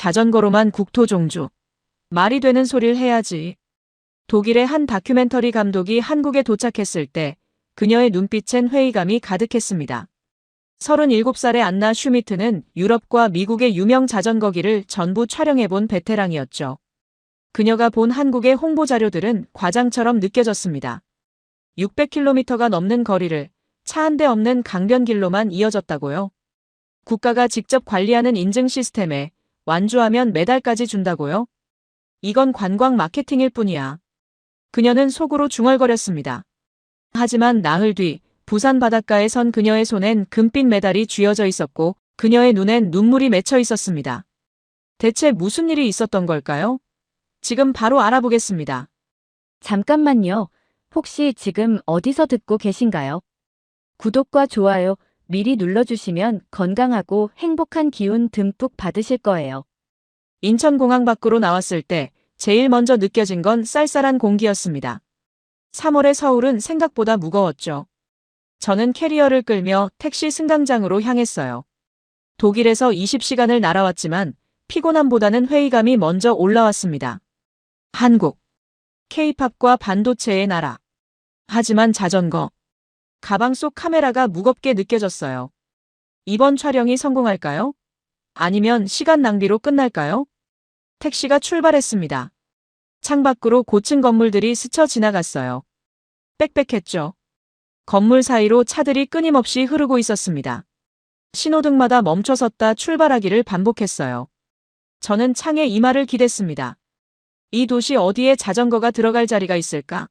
자전거로만 국토 종주. 말이 되는 소리를 해야지. 독일의 한 다큐멘터리 감독이 한국에 도착했을 때 그녀의 눈빛엔 회의감이 가득했습니다. 37살의 안나 슈미트는 유럽과 미국의 유명 자전거기를 전부 촬영해본 베테랑이었죠. 그녀가 본 한국의 홍보 자료들은 과장처럼 느껴졌습니다. 600km가 넘는 거리를 차 한 대 없는 강변길로만 이어졌다고요? 국가가 직접 관리하는 인증 시스템에 완주하면 메달까지 준다고요? 이건 관광 마케팅일 뿐이야. 그녀는 속으로 중얼거렸습니다. 하지만 나흘 뒤 부산 바닷가에 선 그녀의 손엔 금빛 메달이 쥐어져 있었고 그녀의 눈엔 눈물이 맺혀 있었습니다. 대체 무슨 일이 있었던 걸까요? 지금 바로 알아보겠습니다. 잠깐만요. 혹시 지금 어디서 듣고 계신가요? 구독과 좋아요 미리 눌러주시면 건강하고 행복한 기운 듬뿍 받으실 거예요. 인천공항 밖으로 나왔을 때 제일 먼저 느껴진 건 쌀쌀한 공기였습니다. 3월의 서울은 생각보다 무거웠죠. 저는 캐리어를 끌며 택시 승강장으로 향했어요. 독일에서 20시간을 날아왔지만 피곤함보다는 회의감이 먼저 올라왔습니다. 한국. K-팝과 반도체의 나라. 하지만 자전거. 가방 속 카메라가 무겁게 느껴졌어요. 이번 촬영이 성공할까요? 아니면 시간 낭비로 끝날까요? 택시가 출발했습니다. 창밖으로 고층 건물들이 스쳐 지나갔어요. 빽빽했죠. 건물 사이로 차들이 끊임없이 흐르고 있었습니다. 신호등마다 멈춰섰다 출발하기를 반복했어요. 저는 창에 이마를 기댔습니다. 이 도시 어디에 자전거가 들어갈 자리가 있을까?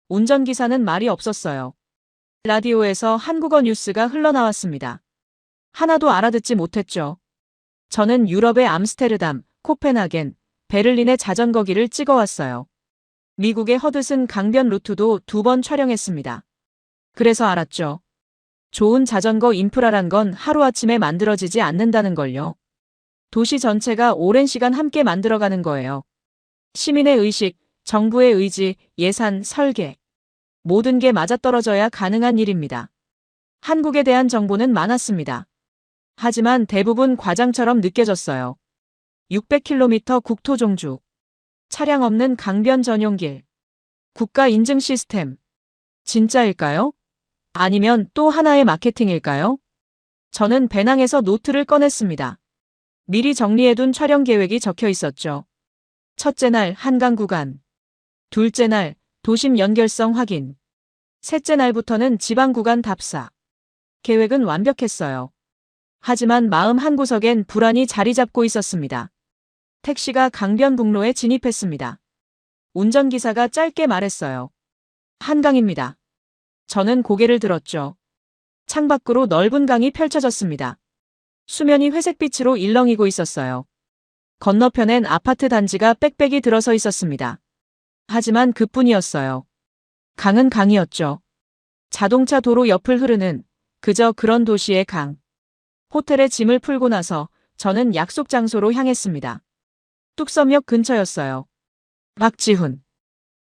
운전기사는 말이 없었어요. 라디오에서 한국어 뉴스가 흘러나왔습니다. 하나도 알아듣지 못했죠. 저는 유럽의 암스테르담, 코펜하겐, 베를린의 자전거길을 찍어왔어요. 미국의 허드슨 강변 루트도 2번 촬영했습니다. 그래서 알았죠. 좋은 자전거 인프라란 건 하루아침에 만들어지지 않는다는 걸요. 도시 전체가 오랜 시간 함께 만들어가는 거예요. 시민의 의식, 정부의 의지, 예산, 설계. 모든 게 맞아떨어져야 가능한 일입니다. 한국에 대한 정보는 많았습니다. 하지만 대부분 과장처럼 느껴졌어요. 600km 국토 종주. 차량 없는 강변 전용길. 국가 인증 시스템. 진짜일까요? 아니면 또 하나의 마케팅일까요? 저는 배낭에서 노트를 꺼냈습니다. 미리 정리해둔 촬영 계획이 적혀 있었죠. 첫째 날 한강 구간. 둘째 날 도심 연결성 확인. 셋째 날부터는 지방 구간 답사. 계획은 완벽했어요. 하지만 마음 한구석엔 불안이 자리 잡고 있었습니다. 택시가 강변북로에 진입했습니다. 운전기사가 짧게 말했어요. 한강입니다. 저는 고개를 들었죠. 창밖으로 넓은 강이 펼쳐졌습니다. 수면이 회색빛으로 일렁이고 있었어요. 건너편엔 아파트 단지가 빽빽이 들어서 있었습니다. 하지만 그뿐이었어요. 강은 강이었죠. 자동차 도로 옆을 흐르는 그저 그런 도시의 강. 호텔에 짐을 풀고 나서 저는 약속 장소로 향했습니다. 뚝섬역 근처였어요. 박지훈.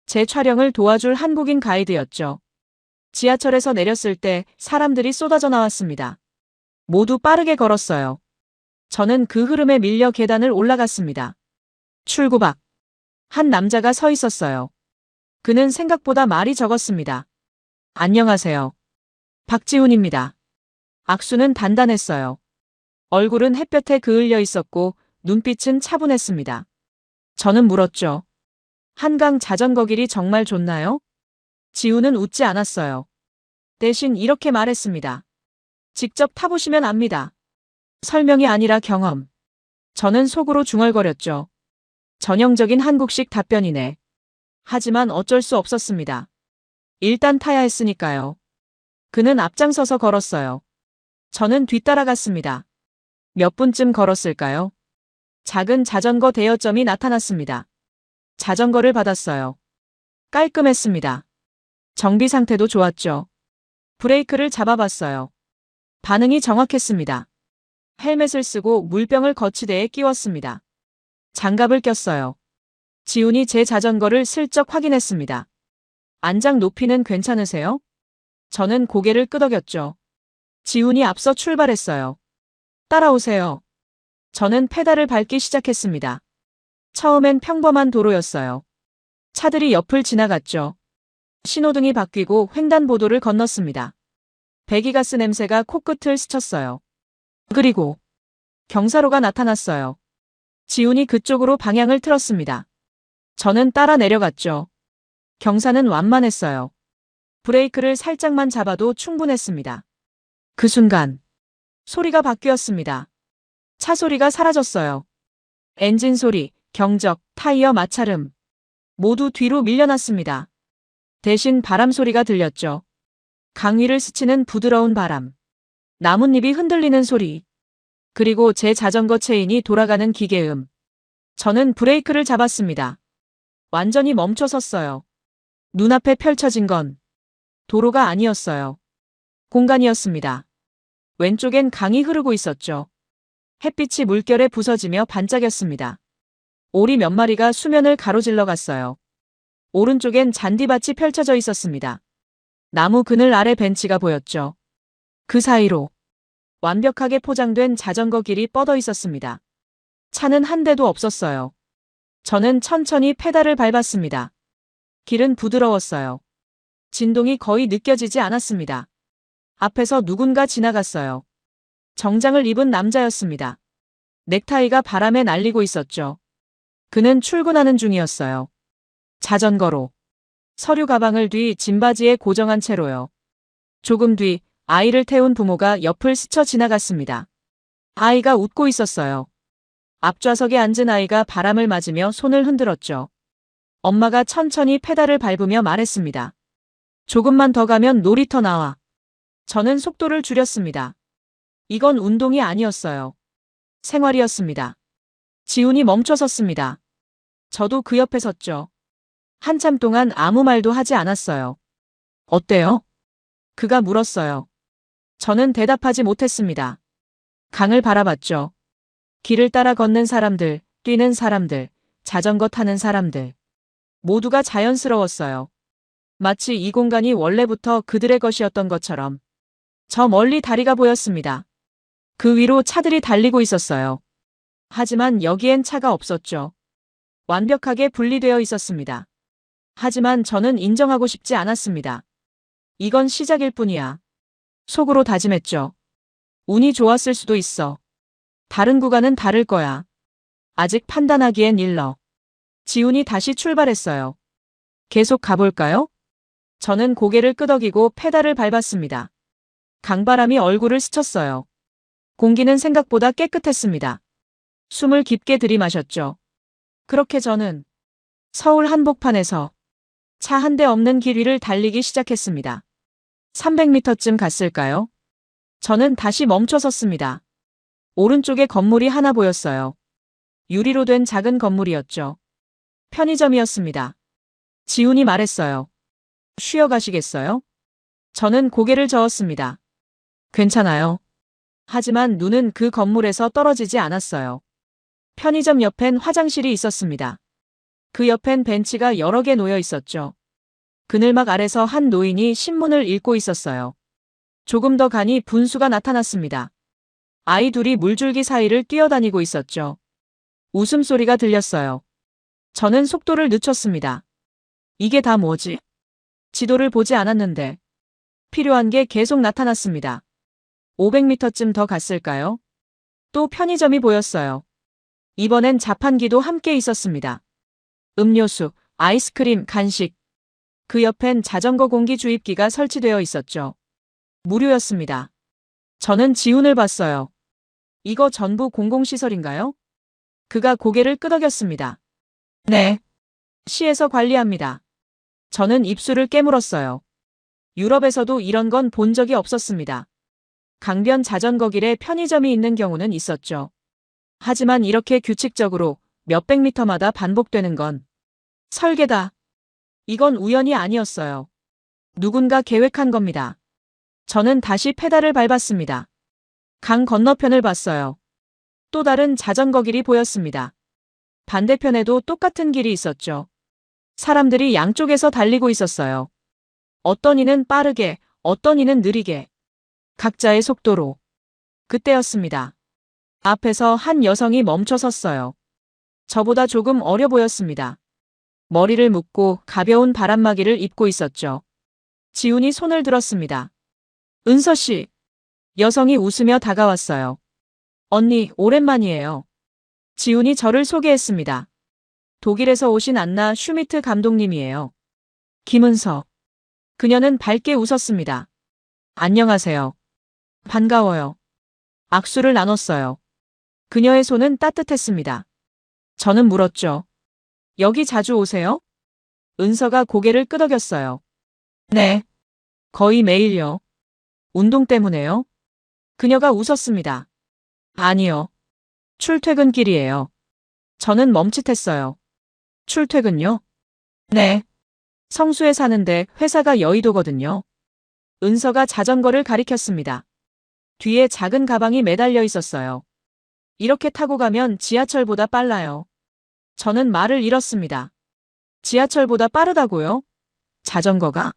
제 촬영을 도와줄 한국인 가이드였죠. 지하철에서 내렸을 때 사람들이 쏟아져 나왔습니다. 모두 빠르게 걸었어요. 저는 그 흐름에 밀려 계단을 올라갔습니다. 출구 밖. 한 남자가 서 있었어요. 그는 생각보다 말이 적었습니다. 안녕하세요. 박지훈입니다. 악수는 단단했어요. 얼굴은 햇볕에 그을려 있었고 눈빛은 차분했습니다. 저는 물었죠. 한강 자전거길이 정말 좋나요? 지훈은 웃지 않았어요. 대신 이렇게 말했습니다. 직접 타보시면 압니다. 설명이 아니라 경험. 저는 속으로 중얼거렸죠. 전형적인 한국식 답변이네. 하지만 어쩔 수 없었습니다. 일단 타야 했으니까요. 그는 앞장서서 걸었어요. 저는 뒤따라갔습니다. 몇 분쯤 걸었을까요? 작은 자전거 대여점이 나타났습니다. 자전거를 받았어요. 깔끔했습니다. 정비 상태도 좋았죠. 브레이크를 잡아봤어요. 반응이 정확했습니다. 헬멧을 쓰고 물병을 거치대에 끼웠습니다. 장갑을 꼈어요. 지훈이 제 자전거를 슬쩍 확인했습니다. 안장 높이는 괜찮으세요? 저는 고개를 끄덕였죠. 지훈이 앞서 출발했어요. 따라오세요. 저는 페달을 밟기 시작했습니다. 처음엔 평범한 도로였어요. 차들이 옆을 지나갔죠. 신호등이 바뀌고 횡단보도를 건넜습니다. 배기가스 냄새가 코끝을 스쳤어요. 그리고 경사로가 나타났어요. 지훈이 그쪽으로 방향을 틀었습니다. 저는 따라 내려갔죠. 경사는 완만했어요. 브레이크를 살짝만 잡아도 충분했습니다. 그 순간 소리가 바뀌었습니다. 차 소리가 사라졌어요. 엔진 소리, 경적, 타이어 마찰음 모두 뒤로 밀려났습니다. 대신 바람 소리가 들렸죠. 강 위를 스치는 부드러운 바람, 나뭇잎이 흔들리는 소리, 그리고 제 자전거 체인이 돌아가는 기계음. 저는 브레이크를 잡았습니다. 완전히 멈춰 섰어요. 눈앞에 펼쳐진 건 도로가 아니었어요. 공간이었습니다. 왼쪽엔 강이 흐르고 있었죠. 햇빛이 물결에 부서지며 반짝였습니다. 오리 몇 마리가 수면을 가로질러 갔어요. 오른쪽엔 잔디밭이 펼쳐져 있었습니다. 나무 그늘 아래 벤치가 보였죠. 그 사이로 완벽하게 포장된 자전거 길이 뻗어 있었습니다. 차는 한 대도 없었어요. 저는 천천히 페달을 밟았습니다. 길은 부드러웠어요. 진동이 거의 느껴지지 않았습니다. 앞에서 누군가 지나갔어요. 정장을 입은 남자였습니다. 넥타이가 바람에 날리고 있었죠. 그는 출근하는 중이었어요. 자전거로. 서류 가방을 뒤 짐바지에 고정한 채로요. 조금 뒤 아이를 태운 부모가 옆을 스쳐 지나갔습니다. 아이가 웃고 있었어요. 앞좌석에 앉은 아이가 바람을 맞으며 손을 흔들었죠. 엄마가 천천히 페달을 밟으며 말했습니다. 조금만 더 가면 놀이터 나와. 저는 속도를 줄였습니다. 이건 운동이 아니었어요. 생활이었습니다. 지훈이 멈춰 섰습니다. 저도 그 옆에 섰죠. 한참 동안 아무 말도 하지 않았어요. 어때요? 그가 물었어요. 저는 대답하지 못했습니다. 강을 바라봤죠. 길을 따라 걷는 사람들, 뛰는 사람들, 자전거 타는 사람들. 모두가 자연스러웠어요. 마치 이 공간이 원래부터 그들의 것이었던 것처럼. 저 멀리 다리가 보였습니다. 그 위로 차들이 달리고 있었어요. 하지만 여기엔 차가 없었죠. 완벽하게 분리되어 있었습니다. 하지만 저는 인정하고 싶지 않았습니다. 이건 시작일 뿐이야. 속으로 다짐했죠. 운이 좋았을 수도 있어. 다른 구간은 다를 거야. 아직 판단하기엔 일러. 지훈이 다시 출발했어요. 계속 가볼까요? 저는 고개를 끄덕이고 페달을 밟았습니다. 강바람이 얼굴을 스쳤어요. 공기는 생각보다 깨끗했습니다. 숨을 깊게 들이마셨죠. 그렇게 저는 서울 한복판에서 차 한 대 없는 길 위를 달리기 시작했습니다. 300m쯤 갔을까요? 저는 다시 멈춰 섰습니다. 오른쪽에 건물이 하나 보였어요. 유리로 된 작은 건물이었죠. 편의점이었습니다. 지훈이 말했어요. 쉬어 가시겠어요? 저는 고개를 저었습니다. 괜찮아요. 하지만 눈은 그 건물에서 떨어지지 않았어요. 편의점 옆엔 화장실이 있었습니다. 그 옆엔 벤치가 여러 개 놓여 있었죠. 그늘막 아래서 한 노인이 신문을 읽고 있었어요. 조금 더 가니 분수가 나타났습니다. 아이 둘이 물줄기 사이를 뛰어다니고 있었죠. 웃음소리가 들렸어요. 저는 속도를 늦췄습니다. 이게 다 뭐지? 지도를 보지 않았는데 필요한 게 계속 나타났습니다. 500m쯤 더 갔을까요? 또 편의점이 보였어요. 이번엔 자판기도 함께 있었습니다. 음료수, 아이스크림, 간식. 그 옆엔 자전거 공기 주입기가 설치되어 있었죠. 무료였습니다. 저는 지훈을 봤어요. 이거 전부 공공시설인가요? 그가 고개를 끄덕였습니다. 네. 시에서 관리합니다. 저는 입술을 깨물었어요. 유럽에서도 이런 건 본 적이 없었습니다. 강변 자전거 길에 편의점이 있는 경우는 있었죠. 하지만 이렇게 규칙적으로 몇백 미터마다 반복되는 건 설계다. 이건 우연이 아니었어요. 누군가 계획한 겁니다. 저는 다시 페달을 밟았습니다. 강 건너편을 봤어요. 또 다른 자전거 길이 보였습니다. 반대편에도 똑같은 길이 있었죠. 사람들이 양쪽에서 달리고 있었어요. 어떤 이는 빠르게, 어떤 이는 느리게. 각자의 속도로. 그때였습니다. 앞에서 한 여성이 멈춰 섰어요. 저보다 조금 어려 보였습니다. 머리를 묶고 가벼운 바람막이를 입고 있었죠. 지훈이 손을 들었습니다. 은서 씨. 여성이 웃으며 다가왔어요. 언니, 오랜만이에요. 지훈이 저를 소개했습니다. 독일에서 오신 안나 슈미트 감독님이에요. 김은서. 그녀는 밝게 웃었습니다. 안녕하세요. 반가워요. 악수를 나눴어요. 그녀의 손은 따뜻했습니다. 저는 물었죠. 여기 자주 오세요? 은서가 고개를 끄덕였어요. 네. 거의 매일요. 운동 때문에요? 그녀가 웃었습니다. 아니요. 출퇴근길이에요. 저는 멈칫했어요. 출퇴근요? 네. 성수에 사는데 회사가 여의도거든요. 은서가 자전거를 가리켰습니다. 뒤에 작은 가방이 매달려 있었어요. 이렇게 타고 가면 지하철보다 빨라요. 저는 말을 잃었습니다. 지하철보다 빠르다고요? 자전거가?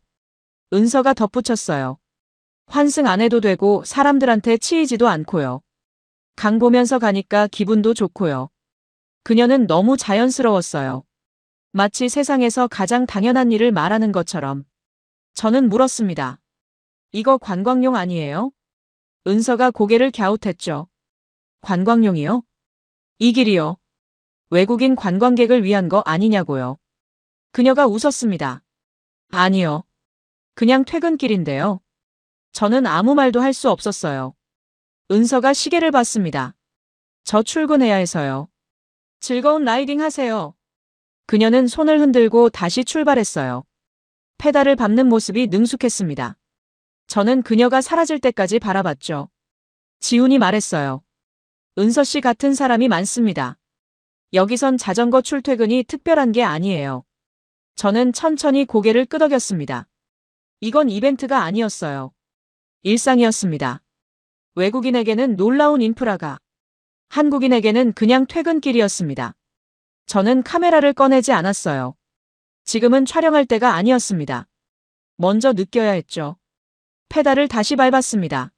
은서가 덧붙였어요. 환승 안 해도 되고 사람들한테 치이지도 않고요. 강 보면서 가니까 기분도 좋고요. 그녀는 너무 자연스러웠어요. 마치 세상에서 가장 당연한 일을 말하는 것처럼. 저는 물었습니다. 이거 관광용 아니에요? 은서가 고개를 갸웃했죠. 관광용이요? 이 길이요. 외국인 관광객을 위한 거 아니냐고요. 그녀가 웃었습니다. 아니요. 그냥 퇴근길인데요. 저는 아무 말도 할 수 없었어요. 은서가 시계를 봤습니다. 저 출근해야 해서요. 즐거운 라이딩 하세요. 그녀는 손을 흔들고 다시 출발했어요. 페달을 밟는 모습이 능숙했습니다. 저는 그녀가 사라질 때까지 바라봤죠. 지훈이 말했어요. 은서 씨 같은 사람이 많습니다. 여기선 자전거 출퇴근이 특별한 게 아니에요. 저는 천천히 고개를 끄덕였습니다. 이건 이벤트가 아니었어요. 일상이었습니다. 외국인에게는 놀라운 인프라가, 한국인에게는 그냥 퇴근길이었습니다. 저는 카메라를 꺼내지 않았어요. 지금은 촬영할 때가 아니었습니다. 먼저 느껴야 했죠. 페달을 다시 밟았습니다.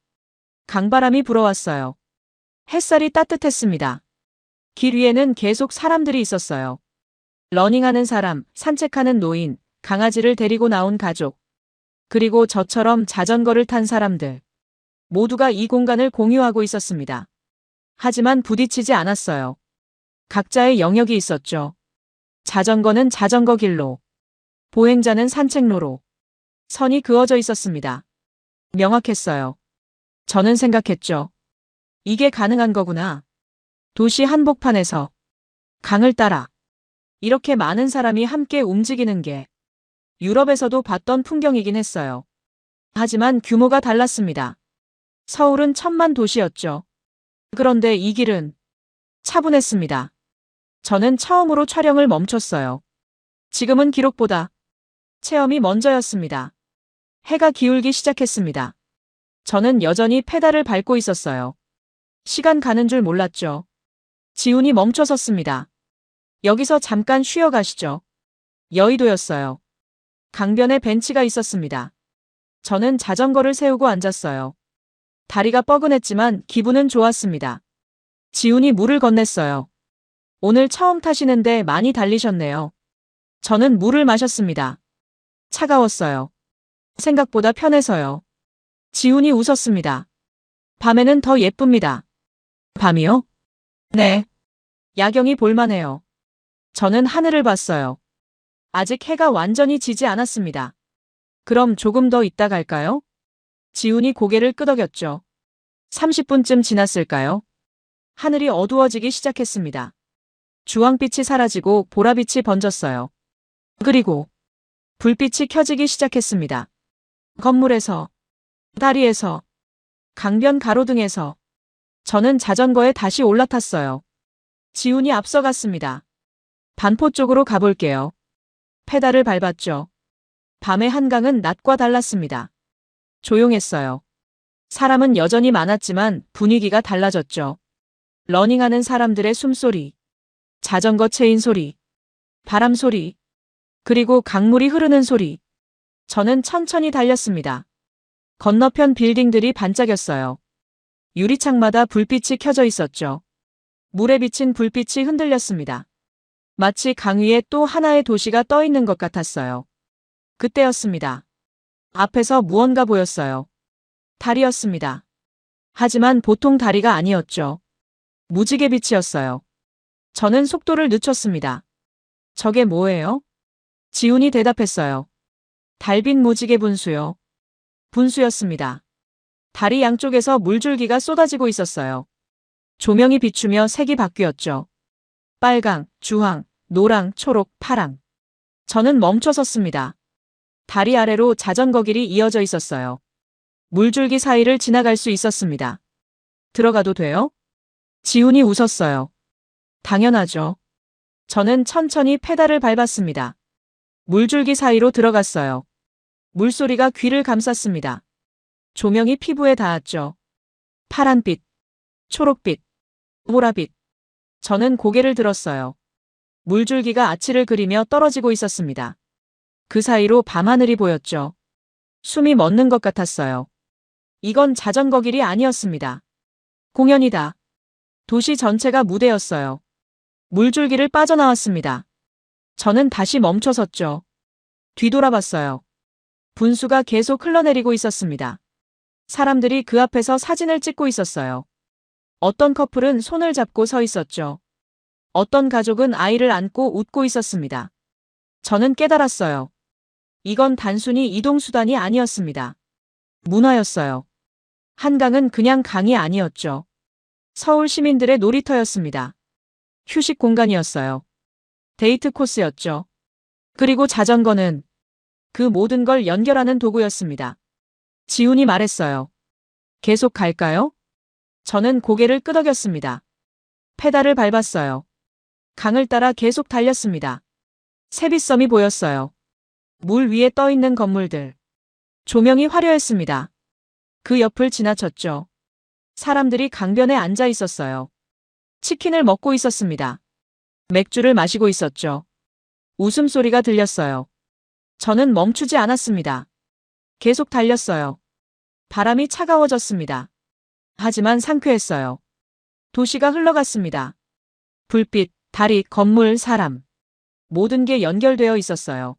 강바람이 불어왔어요. 햇살이 따뜻했습니다. 길 위에는 계속 사람들이 있었어요. 러닝하는 사람, 산책하는 노인, 강아지를 데리고 나온 가족, 그리고 저처럼 자전거를 탄 사람들. 모두가 이 공간을 공유하고 있었습니다. 하지만 부딪히지 않았어요. 각자의 영역이 있었죠. 자전거는 자전거 길로, 보행자는 산책로로. 선이 그어져 있었습니다. 명확했어요. 저는 생각했죠. 이게 가능한 거구나. 도시 한복판에서, 강을 따라, 이렇게 많은 사람이 함께 움직이는 게 유럽에서도 봤던 풍경이긴 했어요. 하지만 규모가 달랐습니다. 서울은 1000만 도시였죠. 그런데 이 길은 차분했습니다. 저는 처음으로 촬영을 멈췄어요. 지금은 기록보다 체험이 먼저였습니다. 해가 기울기 시작했습니다. 저는 여전히 페달을 밟고 있었어요. 시간 가는 줄 몰랐죠. 지훈이 멈춰 섰습니다. 여기서 잠깐 쉬어 가시죠. 여의도였어요. 강변에 벤치가 있었습니다. 저는 자전거를 세우고 앉았어요. 다리가 뻐근했지만 기분은 좋았습니다. 지훈이 물을 건넸어요. 오늘 처음 타시는데 많이 달리셨네요. 저는 물을 마셨습니다. 차가웠어요. 생각보다 편해서요. 지훈이 웃었습니다. 밤에는 더 예쁩니다. 밤이요? 네. 야경이 볼만해요. 저는 하늘을 봤어요. 아직 해가 완전히 지지 않았습니다. 그럼 조금 더 있다 갈까요? 지훈이 고개를 끄덕였죠. 30분쯤 지났을까요? 하늘이 어두워지기 시작했습니다. 주황빛이 사라지고 보라빛이 번졌어요. 그리고 불빛이 켜지기 시작했습니다. 건물에서, 다리에서, 강변 가로등에서. 저는 자전거에 다시 올라탔어요. 지훈이 앞서갔습니다. 반포 쪽으로 가볼게요. 페달을 밟았죠. 밤의 한강은 낮과 달랐습니다. 조용했어요. 사람은 여전히 많았지만 분위기가 달라졌죠. 러닝하는 사람들의 숨소리, 자전거 체인 소리, 바람 소리, 그리고 강물이 흐르는 소리. 저는 천천히 달렸습니다. 건너편 빌딩들이 반짝였어요. 유리창마다 불빛이 켜져 있었죠. 물에 비친 불빛이 흔들렸습니다. 마치 강 위에 또 하나의 도시가 떠 있는 것 같았어요. 그때였습니다. 앞에서 무언가 보였어요. 달이었습니다. 하지만 보통 다리가 아니었죠. 무지개 빛이었어요. 저는 속도를 늦췄습니다. 저게 뭐예요? 지훈이 대답했어요. 달빛 무지개 분수요. 분수였습니다. 다리 양쪽에서 물줄기가 쏟아지고 있었어요. 조명이 비추며 색이 바뀌었죠. 빨강, 주황, 노랑, 초록, 파랑. 저는 멈춰 섰습니다. 다리 아래로 자전거 길이 이어져 있었어요. 물줄기 사이를 지나갈 수 있었습니다. 들어가도 돼요? 지훈이 웃었어요. 당연하죠. 저는 천천히 페달을 밟았습니다. 물줄기 사이로 들어갔어요. 물소리가 귀를 감쌌습니다. 조명이 피부에 닿았죠. 파란빛, 초록빛, 보라빛. 저는 고개를 들었어요. 물줄기가 아치를 그리며 떨어지고 있었습니다. 그 사이로 밤하늘이 보였죠. 숨이 멎는 것 같았어요. 이건 자전거 길이 아니었습니다. 공연이다. 도시 전체가 무대였어요. 물줄기를 빠져나왔습니다. 저는 다시 멈춰 섰죠. 뒤돌아봤어요. 분수가 계속 흘러내리고 있었습니다. 사람들이 그 앞에서 사진을 찍고 있었어요. 어떤 커플은 손을 잡고 서 있었죠. 어떤 가족은 아이를 안고 웃고 있었습니다. 저는 깨달았어요. 이건 단순히 이동수단이 아니었습니다. 문화였어요. 한강은 그냥 강이 아니었죠. 서울 시민들의 놀이터였습니다. 휴식 공간이었어요. 데이트 코스였죠. 그리고 자전거는 그 모든 걸 연결하는 도구였습니다. 지훈이 말했어요. 계속 갈까요? 저는 고개를 끄덕였습니다. 페달을 밟았어요. 강을 따라 계속 달렸습니다. 세빛섬이 보였어요. 물 위에 떠 있는 건물들. 조명이 화려했습니다. 그 옆을 지나쳤죠. 사람들이 강변에 앉아 있었어요. 치킨을 먹고 있었습니다. 맥주를 마시고 있었죠. 웃음소리가 들렸어요. 저는 멈추지 않았습니다. 계속 달렸어요. 바람이 차가워졌습니다. 하지만 상쾌했어요. 도시가 흘러갔습니다. 불빛, 다리, 건물, 사람. 모든 게 연결되어 있었어요.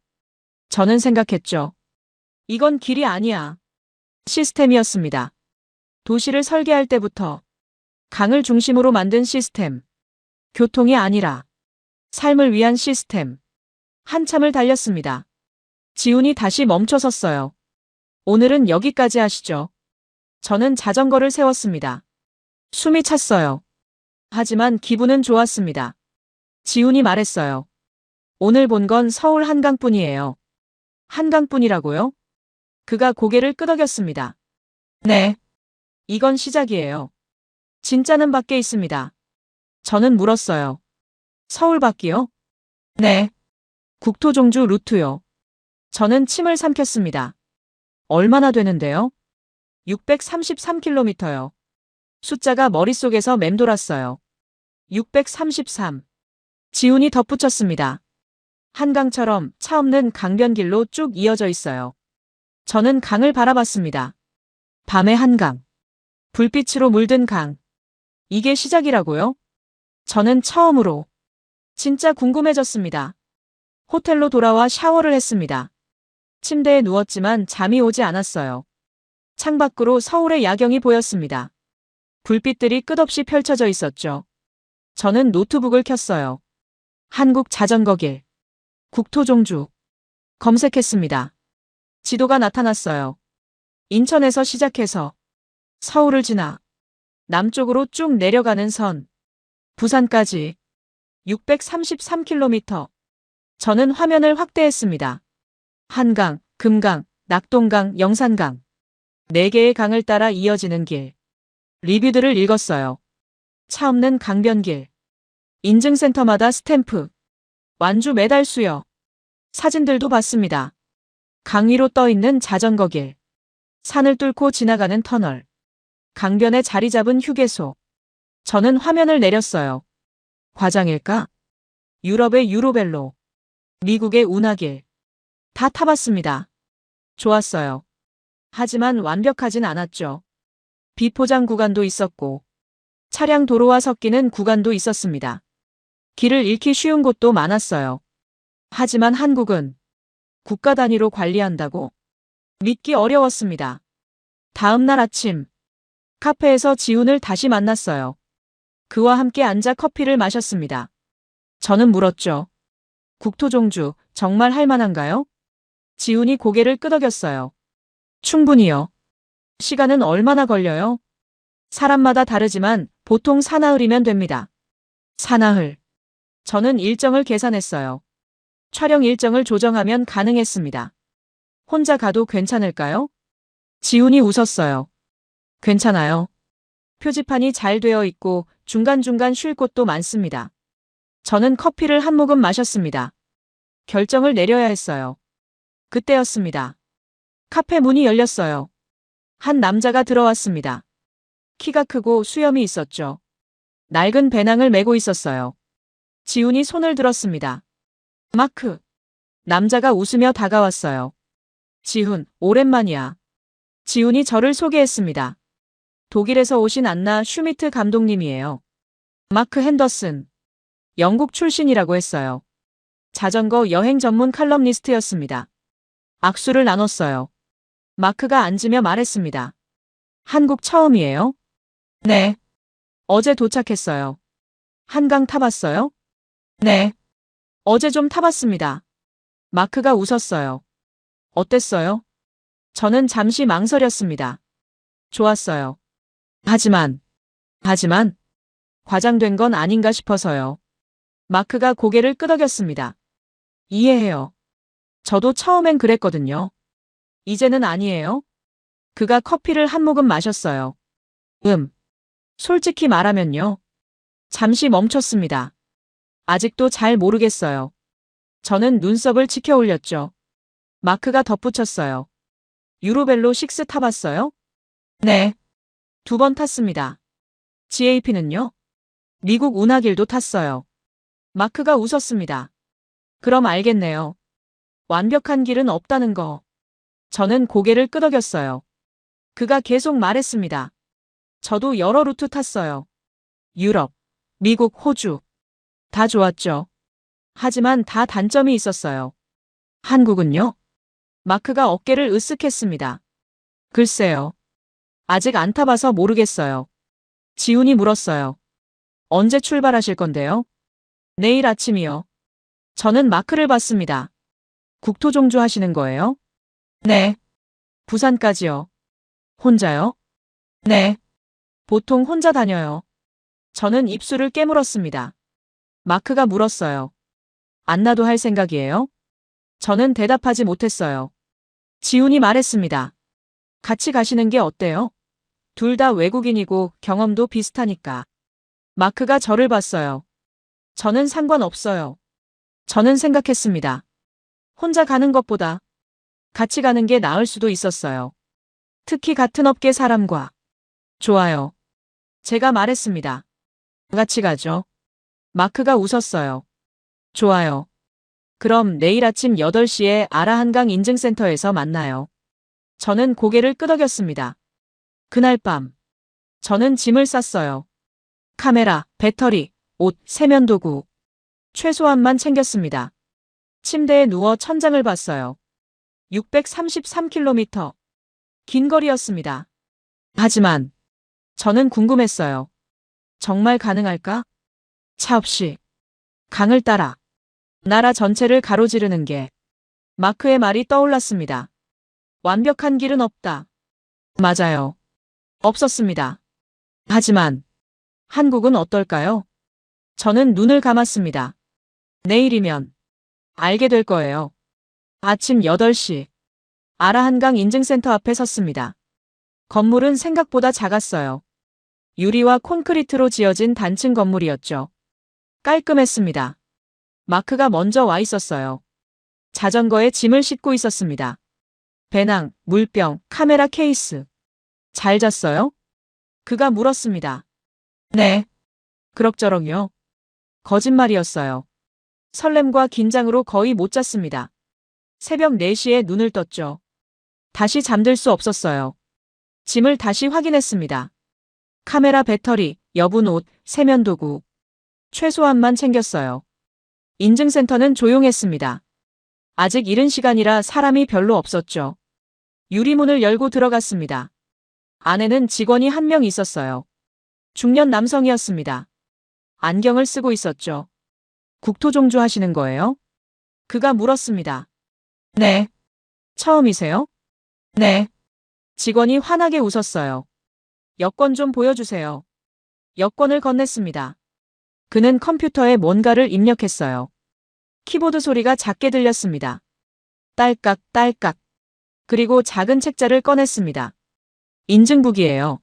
저는 생각했죠. 이건 길이 아니야. 시스템이었습니다. 도시를 설계할 때부터 강을 중심으로 만든 시스템. 교통이 아니라 삶을 위한 시스템. 한참을 달렸습니다. 지훈이 다시 멈춰 섰어요. 오늘은 여기까지 하시죠. 저는 자전거를 세웠습니다. 숨이 찼어요. 하지만 기분은 좋았습니다. 지훈이 말했어요. 오늘 본 건 서울 한강뿐이에요. 한강뿐이라고요? 그가 고개를 끄덕였습니다. 네. 이건 시작이에요. 진짜는 밖에 있습니다. 저는 물었어요. 서울 밖이요? 네. 국토종주 루트요. 저는 침을 삼켰습니다. 얼마나 되는데요? 633km요. 숫자가 머릿속에서 맴돌았어요. 633. 지훈이 덧붙였습니다. 한강처럼 차 없는 강변길로 쭉 이어져 있어요. 저는 강을 바라봤습니다. 밤의 한강. 불빛으로 물든 강. 이게 시작이라고요? 저는 처음으로 진짜 궁금해졌습니다. 호텔로 돌아와 샤워를 했습니다. 침대에 누웠지만 잠이 오지 않았어요. 창밖으로 서울의 야경이 보였습니다. 불빛들이 끝없이 펼쳐져 있었죠. 저는 노트북을 켰어요. 한국 자전거길. 국토종주. 검색했습니다. 지도가 나타났어요. 인천에서 시작해서 서울을 지나 남쪽으로 쭉 내려가는 선. 부산까지 633km. 저는 화면을 확대했습니다. 한강, 금강, 낙동강, 영산강. 4개의 강을 따라 이어지는 길. 리뷰들을 읽었어요. 차 없는 강변길. 인증센터마다 스탬프. 완주 메달 수여. 사진들도 봤습니다. 강 위로 떠 있는 자전거 길. 산을 뚫고 지나가는 터널. 강변에 자리 잡은 휴게소. 저는 화면을 내렸어요. 과장일까? 유럽의 유로벨로. 미국의 운하길. 다 타봤습니다. 좋았어요. 하지만 완벽하진 않았죠. 비포장 구간도 있었고 차량 도로와 섞이는 구간도 있었습니다. 길을 잃기 쉬운 곳도 많았어요. 하지만 한국은 국가 단위로 관리한다고 믿기 어려웠습니다. 다음 날 아침 카페에서 지훈을 다시 만났어요. 그와 함께 앉아 커피를 마셨습니다. 저는 물었죠. 국토종주 정말 할 만한가요? 지훈이 고개를 끄덕였어요. 충분히요. 시간은 얼마나 걸려요? 사람마다 다르지만 보통 사나흘이면 됩니다. 사나흘. 저는 일정을 계산했어요. 촬영 일정을 조정하면 가능했습니다. 혼자 가도 괜찮을까요? 지훈이 웃었어요. 괜찮아요. 표지판이 잘 되어 있고 중간중간 쉴 곳도 많습니다. 저는 커피를 한 모금 마셨습니다. 결정을 내려야 했어요. 그때였습니다. 카페 문이 열렸어요. 한 남자가 들어왔습니다. 키가 크고 수염이 있었죠. 낡은 배낭을 메고 있었어요. 지훈이 손을 들었습니다. 마크. 남자가 웃으며 다가왔어요. 지훈, 오랜만이야. 지훈이 저를 소개했습니다. 독일에서 오신 안나 슈미트 감독님이에요. 마크 핸더슨. 영국 출신이라고 했어요. 자전거 여행 전문 칼럼니스트였습니다. 악수를 나눴어요. 마크가 앉으며 말했습니다. 한국 처음이에요? 네. 어제 도착했어요. 한강 타봤어요? 네. 어제 좀 타봤습니다. 마크가 웃었어요. 어땠어요? 저는 잠시 망설였습니다. 좋았어요. 하지만, 과장된 건 아닌가 싶어서요. 마크가 고개를 끄덕였습니다. 이해해요. 저도 처음엔 그랬거든요. 이제는 아니에요. 그가 커피를 한 모금 마셨어요. 솔직히 말하면요. 잠시 멈췄습니다. 아직도 잘 모르겠어요. 저는 눈썹을 치켜 올렸죠. 마크가 덧붙였어요. 유로벨로 6 타봤어요? 네. 2번 탔습니다. GAP는요? 미국 운하길도 탔어요. 마크가 웃었습니다. 그럼 알겠네요. 완벽한 길은 없다는 거. 저는 고개를 끄덕였어요. 그가 계속 말했습니다. 저도 여러 루트 탔어요. 유럽, 미국, 호주. 다 좋았죠. 하지만 다 단점이 있었어요. 한국은요? 마크가 어깨를 으쓱했습니다. 글쎄요. 아직 안 타봐서 모르겠어요. 지훈이 물었어요. 언제 출발하실 건데요? 내일 아침이요. 저는 마크를 봤습니다. 국토종주 하시는 거예요? 네. 부산까지요. 혼자요? 네. 보통 혼자 다녀요. 저는 입술을 깨물었습니다. 마크가 물었어요. 안나도 할 생각이에요? 저는 대답하지 못했어요. 지훈이 말했습니다. 같이 가시는 게 어때요? 둘 다 외국인이고 경험도 비슷하니까. 마크가 저를 봤어요. 저는 상관없어요. 저는 생각했습니다. 혼자 가는 것보다 같이 가는 게 나을 수도 있었어요. 특히 같은 업계 사람과. 좋아요. 제가 말했습니다. 같이 가죠. 마크가 웃었어요. 좋아요. 그럼 내일 아침 8시에 아라 한강 인증센터에서 만나요. 저는 고개를 끄덕였습니다. 그날 밤, 저는 짐을 쌌어요. 카메라, 배터리, 옷, 세면도구. 최소한만 챙겼습니다. 침대에 누워 천장을 봤어요. 633km. 긴 거리였습니다. 하지만 저는 궁금했어요. 정말 가능할까? 차 없이 강을 따라 나라 전체를 가로지르는 게 마크의 말이 떠올랐습니다. 완벽한 길은 없다. 맞아요. 없었습니다. 하지만 한국은 어떨까요? 저는 눈을 감았습니다. 내일이면 알게 될 거예요. 아침 8시. 아라 한강 인증센터 앞에 섰습니다. 건물은 생각보다 작았어요. 유리와 콘크리트로 지어진 단층 건물이었죠. 깔끔했습니다. 마크가 먼저 와 있었어요. 자전거에 짐을 싣고 있었습니다. 배낭, 물병, 카메라 케이스. 잘 잤어요? 그가 물었습니다. 네. 그럭저럭요. 거짓말이었어요. 설렘과 긴장으로 거의 못 잤습니다. 새벽 4시에 눈을 떴죠. 다시 잠들 수 없었어요. 짐을 다시 확인했습니다. 카메라, 배터리, 여분 옷, 세면도구. 최소한만 챙겼어요. 인증센터는 조용했습니다. 아직 이른 시간이라 사람이 별로 없었죠. 유리문을 열고 들어갔습니다. 안에는 직원이 한 명 있었어요. 중년 남성이었습니다. 안경을 쓰고 있었죠. 국토종주 하시는 거예요? 그가 물었습니다. 네. 처음이세요? 네. 직원이 환하게 웃었어요. 여권 좀 보여주세요. 여권을 건넸습니다. 그는 컴퓨터에 뭔가를 입력했어요. 키보드 소리가 작게 들렸습니다. 딸깍, 딸깍. 그리고 작은 책자를 꺼냈습니다. 인증북이에요.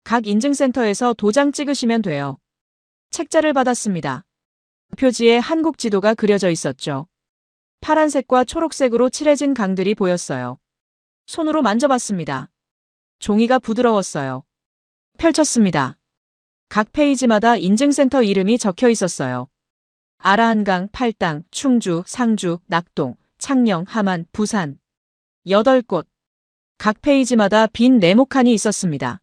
각 인증센터에서 도장 찍으시면 돼요. 책자를 받았습니다. 표지에 한국 지도가 그려져 있었죠. 파란색과 초록색으로 칠해진 강들이 보였어요. 손으로 만져봤습니다. 종이가 부드러웠어요. 펼쳤습니다. 각 페이지마다 인증센터 이름이 적혀 있었어요. 아라한강, 팔당, 충주, 상주, 낙동, 창녕, 함안, 부산. 8곳. 각 페이지마다 빈 네모칸이 있었습니다.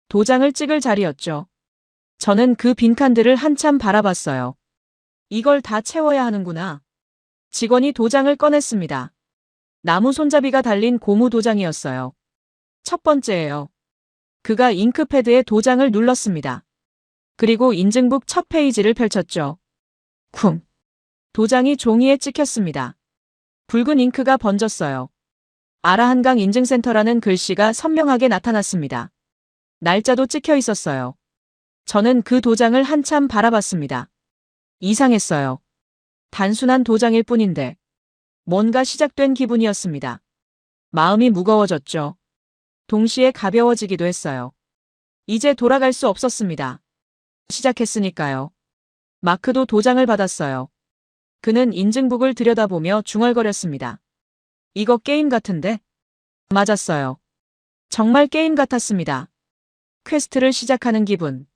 도장을 찍을 자리였죠. 저는 그 빈칸들을 한참 바라봤어요. 이걸 다 채워야 하는구나. 직원이 도장을 꺼냈습니다. 나무 손잡이가 달린 고무 도장이었어요. 첫 번째예요. 그가 잉크패드에 도장을 눌렀습니다. 그리고 인증북 첫 페이지를 펼쳤죠. 쿵. 도장이 종이에 찍혔습니다. 붉은 잉크가 번졌어요. 아라한강 인증센터라는 글씨가 선명하게 나타났습니다. 날짜도 찍혀 있었어요. 저는 그 도장을 한참 바라봤습니다. 이상했어요. 단순한 도장일 뿐인데 뭔가 시작된 기분이었습니다. 마음이 무거워졌죠. 동시에 가벼워지기도 했어요. 이제 돌아갈 수 없었습니다. 시작했으니까요. 마크도 도장을 받았어요. 그는 인증북을 들여다보며 중얼거렸습니다. 이거 게임 같은데? 맞았어요. 정말 게임 같았습니다. 퀘스트를 시작하는 기분.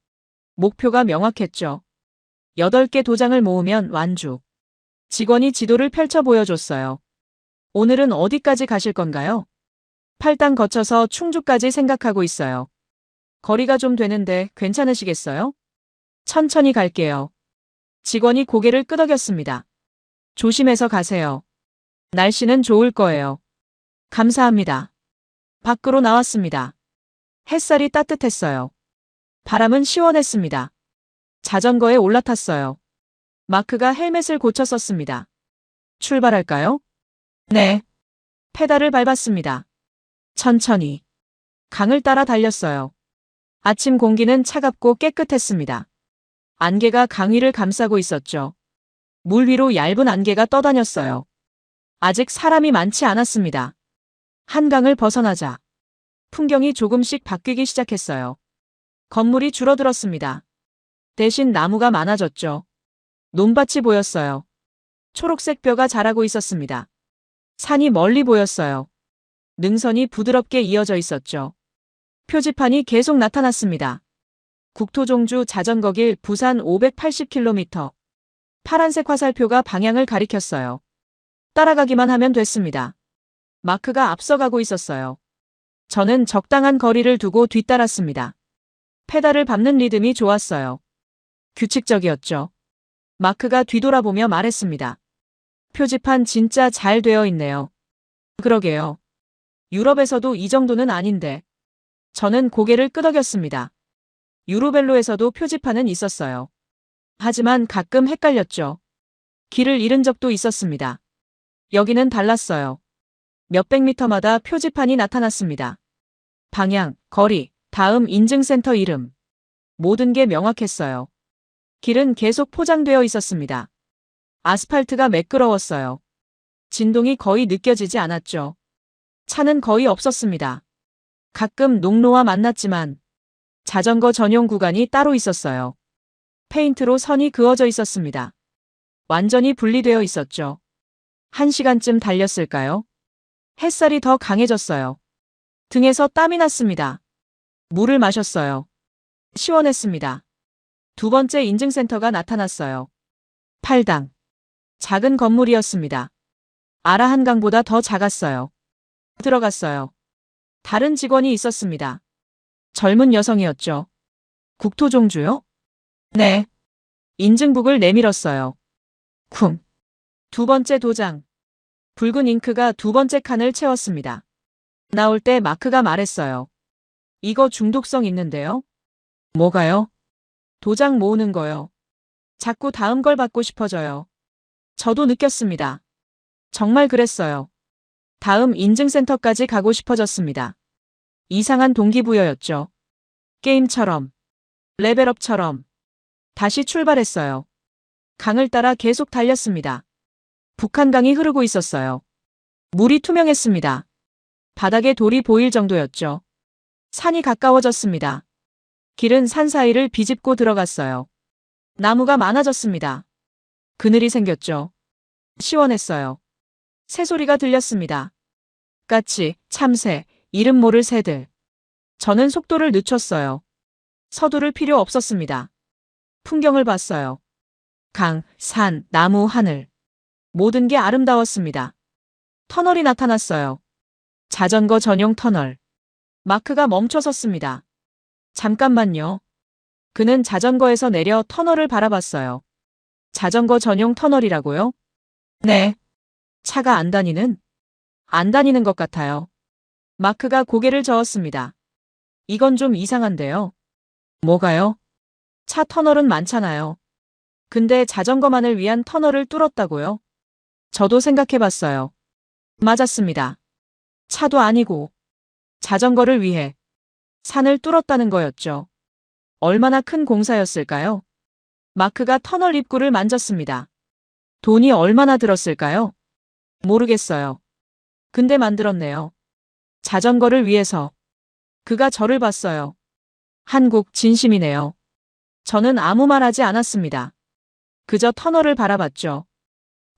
목표가 명확했죠. 8개 도장을 모으면 완주. 직원이 지도를 펼쳐 보여줬어요. 오늘은 어디까지 가실 건가요? 팔당 거쳐서 충주까지 생각하고 있어요. 거리가 좀 되는데 괜찮으시겠어요? 천천히 갈게요. 직원이 고개를 끄덕였습니다. 조심해서 가세요. 날씨는 좋을 거예요. 감사합니다. 밖으로 나왔습니다. 햇살이 따뜻했어요. 바람은 시원했습니다. 자전거에 올라탔어요. 마크가 헬멧을 고쳐 썼습니다. 출발할까요? 네. 페달을 밟았습니다. 천천히. 강을 따라 달렸어요. 아침 공기는 차갑고 깨끗했습니다. 안개가 강 위를 감싸고 있었죠. 물 위로 얇은 안개가 떠다녔어요. 아직 사람이 많지 않았습니다. 한강을 벗어나자 풍경이 조금씩 바뀌기 시작했어요. 건물이 줄어들었습니다. 대신 나무가 많아졌죠. 논밭이 보였어요. 초록색 벼가 자라고 있었습니다. 산이 멀리 보였어요. 능선이 부드럽게 이어져 있었죠. 표지판이 계속 나타났습니다. 국토종주 자전거길 부산 580km. 파란색 화살표가 방향을 가리켰어요. 따라가기만 하면 됐습니다. 마크가 앞서가고 있었어요. 저는 적당한 거리를 두고 뒤따랐습니다. 페달을 밟는 리듬이 좋았어요. 규칙적이었죠. 마크가 뒤돌아보며 말했습니다. 표지판 진짜 잘 되어 있네요. 그러게요. 유럽에서도 이 정도는 아닌데. 저는 고개를 끄덕였습니다. 유로벨로에서도 표지판은 있었어요. 하지만 가끔 헷갈렸죠. 길을 잃은 적도 있었습니다. 여기는 달랐어요. 몇백 미터마다 표지판이 나타났습니다. 방향, 거리, 다음 인증센터 이름. 모든 게 명확했어요. 길은 계속 포장되어 있었습니다. 아스팔트가 매끄러웠어요. 진동이 거의 느껴지지 않았죠. 차는 거의 없었습니다. 가끔 농로와 만났지만 자전거 전용 구간이 따로 있었어요. 페인트로 선이 그어져 있었습니다. 완전히 분리되어 있었죠. 1시간쯤 달렸을까요? 햇살이 더 강해졌어요. 등에서 땀이 났습니다. 물을 마셨어요. 시원했습니다. 두 번째 인증센터가 나타났어요. 팔당. 작은 건물이었습니다. 아라한강보다 더 작았어요. 들어갔어요. 다른 직원이 있었습니다. 젊은 여성이었죠. 국토종주요? 네. 인증북을 내밀었어요. 쿵. 두 번째 도장. 붉은 잉크가 두 번째 칸을 채웠습니다. 나올 때 마크가 말했어요. 이거 중독성 있는데요? 뭐가요? 도장 모으는 거요. 자꾸 다음 걸 받고 싶어져요. 저도 느꼈습니다. 정말 그랬어요. 다음 인증센터까지 가고 싶어졌습니다. 이상한 동기부여였죠. 게임처럼, 레벨업처럼. 다시 출발했어요. 강을 따라 계속 달렸습니다. 북한강이 흐르고 있었어요. 물이 투명했습니다. 바닥에 돌이 보일 정도였죠. 산이 가까워졌습니다. 길은 산 사이를 비집고 들어갔어요. 나무가 많아졌습니다. 그늘이 생겼죠. 시원했어요. 새소리가 들렸습니다. 까치, 참새, 이름 모를 새들. 저는 속도를 늦췄어요. 서두를 필요 없었습니다. 풍경을 봤어요. 강, 산, 나무, 하늘. 모든 게 아름다웠습니다. 터널이 나타났어요. 자전거 전용 터널. 마크가 멈춰 섰습니다. 잠깐만요. 그는 자전거에서 내려 터널을 바라봤어요. 자전거 전용 터널이라고요? 네. 차가 안 다니는? 안 다니는 것 같아요. 마크가 고개를 저었습니다. 이건 좀 이상한데요. 뭐가요? 차 터널은 많잖아요. 근데 자전거만을 위한 터널을 뚫었다고요? 저도 생각해봤어요. 맞았습니다. 차도 아니고 자전거를 위해 산을 뚫었다는 거였죠. 얼마나 큰 공사였을까요? 마크가 터널 입구를 만졌습니다. 돈이 얼마나 들었을까요? 모르겠어요. 근데 만들었네요. 자전거를 위해서. 그가 저를 봤어요. 한국 진심이네요. 저는 아무 말 하지 않았습니다. 그저 터널을 바라봤죠.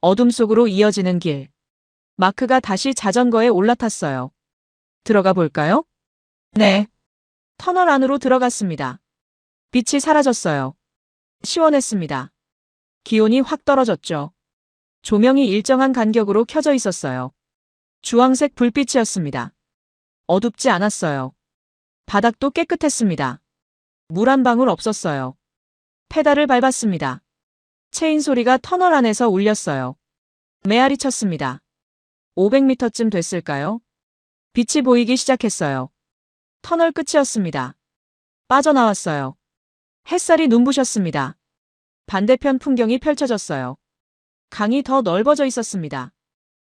어둠 속으로 이어지는 길. 마크가 다시 자전거에 올라탔어요. 들어가 볼까요? 네. 터널 안으로 들어갔습니다. 빛이 사라졌어요. 시원했습니다. 기온이 확 떨어졌죠. 조명이 일정한 간격으로 켜져 있었어요. 주황색 불빛이었습니다. 어둡지 않았어요. 바닥도 깨끗했습니다. 물 한 방울 없었어요. 페달을 밟았습니다. 체인 소리가 터널 안에서 울렸어요. 메아리 쳤습니다. 500m쯤 됐을까요? 빛이 보이기 시작했어요. 터널 끝이었습니다. 빠져나왔어요. 햇살이 눈부셨습니다. 반대편 풍경이 펼쳐졌어요. 강이 더 넓어져 있었습니다.